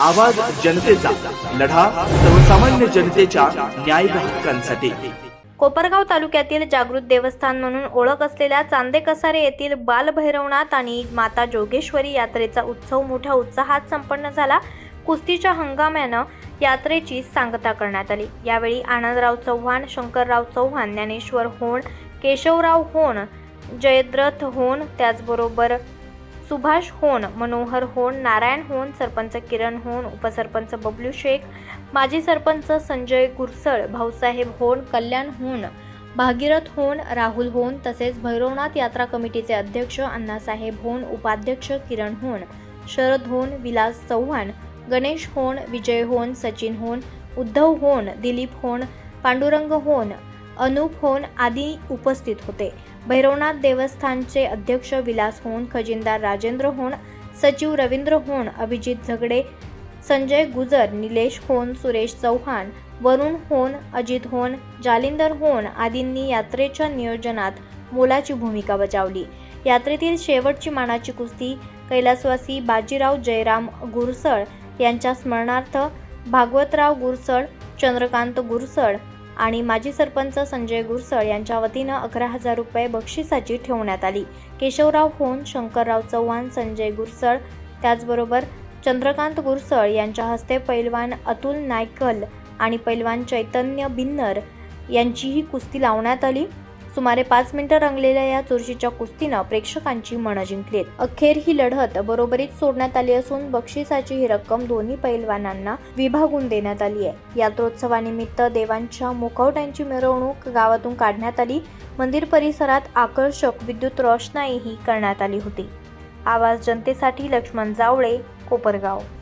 आवाज जनतेचा, लढा सर्वसामान्य जनतेच्या न्याय व हक्कांसाठी। कोपरगाव तालुक्यातील जागृत देवस्थान म्हणून ओळख असलेल्या चांदे कसारे येथील बालभैरवनाथ आणि माता जोगेश्वरी यात्रेचा उत्सव मोठ्या उत्साहात संपन्न झाला। कुस्तीच्या हंगामानं यात्रेची सांगता करण्यात आली। यावेळी आनंदराव चव्हाण, शंकरराव चव्हाण, ज्ञानेश्वर होण, केशवराव होण, जयद्रथ होण, त्याचबरोबर सुभाष होण, मनोहर होण, नारायण होण, सरपंच किरण होण, उपसरपंच बबलू शेख, माजी सरपंच संजय गुरसळ, भाऊसाहेब होण, कल्याण होण, भागीरथ होण, राहुल होण तसेच भैरवनाथ यात्रा कमिटीचे अध्यक्ष अण्णासाहेब होण, उपाध्यक्ष किरण होण, शरद होण, विलास चव्हाण, गणेश होण, विजय होण, सचिन होण, उद्धव होण, दिलीप होण, पांडुरंग होण, अनूप होण आदी उपस्थित होते। भैरवनाथ देवस्थानचे अध्यक्ष विलास होण, खजिनदार राजेंद्र होण, सचिव रवींद्र होण, अभिजित झगडे, संजय गुजर, निलेश होण, सुरेश चव्हाण, वरुण होण, अजित होण, जालिंदर होण आदींनी यात्रेच्या नियोजनात मोलाची भूमिका बजावली। यात्रेतील शेवटची मानाची कुस्ती कैलासवासी बाजीराव जयराम गुरसळ यांच्या स्मरणार्थ भागवतराव गुरसळ, चंद्रकांत गुरसळ आणि माजी सरपंच संजय गुरसळ यांच्या वतीनं 11,000 रुपये बक्षिसाची ठेवण्यात आली। केशवराव होण, शंकरराव चव्हाण, संजय गुरसळ, त्याचबरोबर चंद्रकांत गुरसळ यांच्या हस्ते पैलवान अतुल नायकल आणि पैलवान चैतन्य बिन्नर यांचीही कुस्ती लावण्यात आली। सुमारे 5 मिनिटं रंगलेल्या या चुरशीच्या कुस्तीनं प्रेक्षकांची मनं जिंकलीत। अखेर ही लढत बरोबरीत सोडण्यात आली असून बक्षिसाची ही रक्कम दोन्ही पैलवानांना विभागून देण्यात आली आहे। यात्रोत्सवानिमित्त देवांच्या मुखवट्यांची मिरवणूक गावातून काढण्यात आली। मंदिर परिसरात आकर्षक विद्युत रोषणाईही करण्यात आली होती। आवाज जनतेसाठी लक्ष्मण जावळे, कोपरगाव।